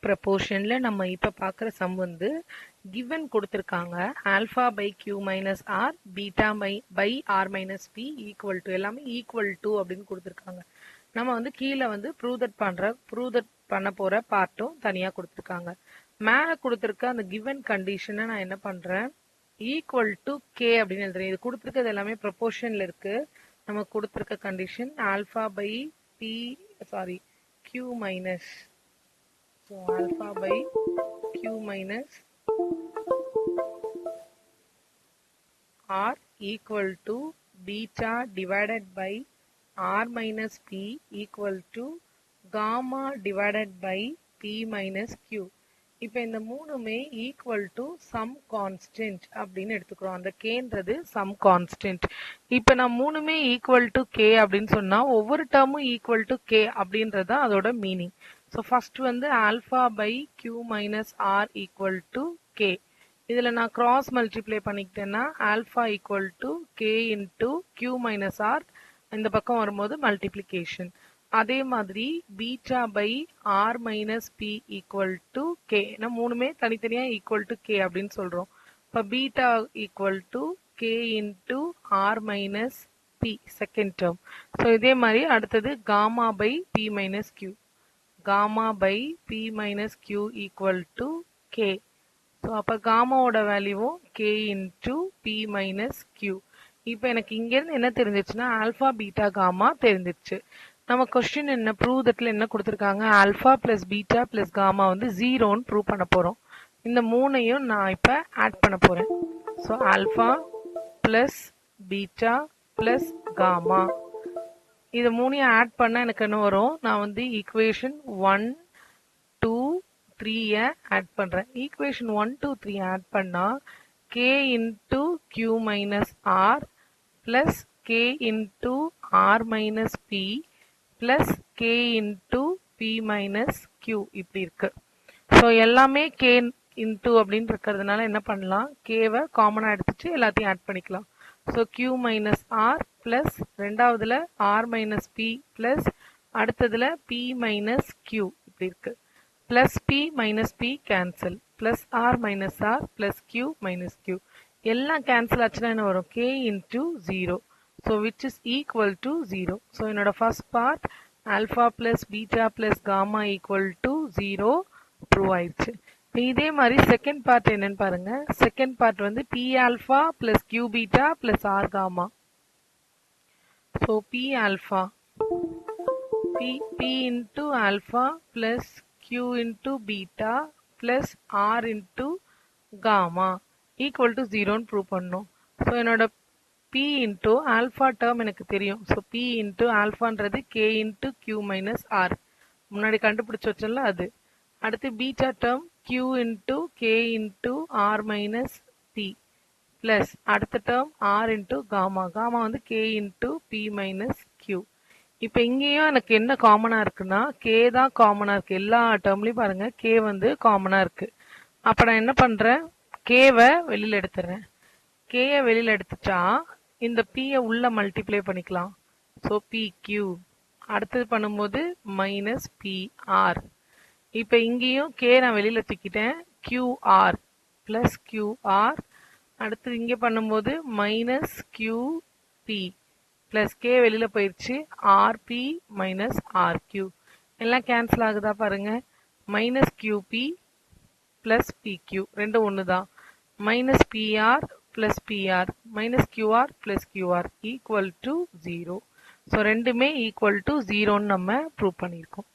ப்ரப்போர்ஷன்ல நம்ம இப்ப பார்க்குற சம் வந்து given கொடுத்துருக்காங்க alpha by q minus r beta by r minus p equal to எல்லாமே ஈக்குவல் டு அப்படின்னு கொடுத்துருக்காங்க. நம்ம வந்து கீழே வந்து ப்ரூவ் தட் பண்ண போற பார்ட்டும் தனியா கொடுத்துருக்காங்க. மேல கொடுத்துருக்க அந்த given கண்டிஷனை நான் என்ன பண்றேன், ஈக்குவல் டு கே அப்படின்னு எழுதுறேன். இது கொடுத்துருக்கிறது எல்லாமே ப்ரப்போர்ஷன்ல இருக்கு. நம்ம கொடுத்துருக்க condition alpha by p q minus, so alpha by q minus r equal to beta divided by r minus p equal to gamma divided by p minus q. இப்போ இந்த மூணுமே ஈக்குவல் டு சம் கான்ஸ்டன்ட் அப்படின்னு எடுத்துக்கிறோம். அந்த கேன்றது some constant. இப்போ நான் மூணுமே equal to k அப்படின்னு சொன்னா ஒவ்வொரு டேர்மும் ஈக்குவல் டு கே அப்படின்றது அதோட மீனிங். ஸோ ஃபர்ஸ்ட் வந்து alpha by q minus r equal to k. இதில் நான் கிராஸ் மல்டிப்ளை பண்ணிக்கிட்டேன்னா alpha equal to k into q minus r, இந்த பக்கம் வரும்போது மல்டிப்ளிகேஷன். அதே மாதிரி beta by r minus p equal to k. நம்ம மூணுமே தனித்தனியா ஈக்குவல் டு கே அப்படின்னு சொல்றோம். இப்போ beta equal to k into r minus p second term. So இதே மாதிரி அடுத்தது gamma by p minus Q. Gamma by p minus q equal to k. So அப்போ காமாவோட வேல்யூவும் k into p minus q. இப்போ எனக்கு இங்கேருந்து என்ன தெரிஞ்சிச்சுன்னா ஆல்ஃபா பீட்டா காமா தெரிஞ்சிச்சு. நம்ம கொஸ்டின் என்ன, ப்ரூவ் தட்ல என்ன கொடுத்துருக்காங்க, alpha plus beta plus gamma வந்து ஜீரோன்னு ப்ரூவ் பண்ண போறோம். இந்த மூணையும் நான் இப்ப ஆட் பண்ண போறேன். So alpha plus beta plus gamma, இது மூணையும் ஆட் பண்ண எனக்கு என்ன வரும், நான் வந்து ஈக்குவேஷன் 1 2 3 ஆட் பண்றேன். ஈக்குவேஷன் 1 2 3 ஆட் பண்ணா k into q minus r plus k into r minus p plus k into p minus q இப்படி இருக்கு. ஸோ எல்லாமே k இன்டு அப்படின்னு இருக்கிறதுனால என்ன பண்ணலாம், கேவை காமனாக எடுத்துட்டு எல்லாத்தையும் ஆட் பண்ணிக்கலாம். So q minus r plus ரெண்டாவதுல ஆர் மைனஸ் பி பிளஸ் அடுத்ததுல பி மைனஸ் கியூ இப்படி இருக்கு. Plus p minus p cancel, plus r minus r plus q minus q எல்லாம் கேன்சல் ஆச்சுன்னா என்ன வரும், k into zero. So which is equal to 0. So என்னோட first part alpha plus beta plus gamma equal to 0 prove ஆயிடுச்சு. இதே மாதிரி second part என்னன்னு பாருங்க. second part வந்து p alpha plus q beta plus r gamma. So p alpha p into alpha plus q into beta plus r into gamma equal to 0 ன்னு prove பண்ணணும். So என்னோட p into alpha term எனக்கு தெரியும். So p into alphaன்றது k into q minus r, முன்னாடி கண்டுபிடிச்சு வச்சோம்ல அது. அடுத்து beta term q into k into r minus p plus அடுத்த term r into gamma, gamma வந்து k into p minus q. இப்போ இங்கேயும் எனக்கு என்ன காமனா இருக்குன்னா k தான் காமனா இருக்கு. எல்லா டேர்ம்லயும் பாருங்க k வந்து காமனா இருக்கு. அப்ப நான் என்ன பண்றேன், k-வை வெளியில எடுத்துறேன். k-யை வெளியில எடுத்துட்டா இந்த p-யை உள்ள மல்டிப்ளை பண்ணிக்கலாம். ஸோ pq அடுத்தது பண்ணும்போது மைனஸ் pr. இப்போ இங்கேயும் k நான் வெளியில தூக்கிட்டேன், qr பிளஸ் qr. அடுத்தது இங்கே பண்ணும்போது மைனஸ் qp பிளஸ் k வெளியில போயிடுச்சு, rp மைனஸ் rq எல்லாம் கேன்சல் ஆகுதா பாருங்க. மைனஸ் qp பிளஸ் pq ரெண்டும் ஒன்று தான். Minus pr plus pr minus qr plus qr equal to 0. So ரெண்டுமே equal to 0 நம்ம prove பண்ணியிருக்கோம்.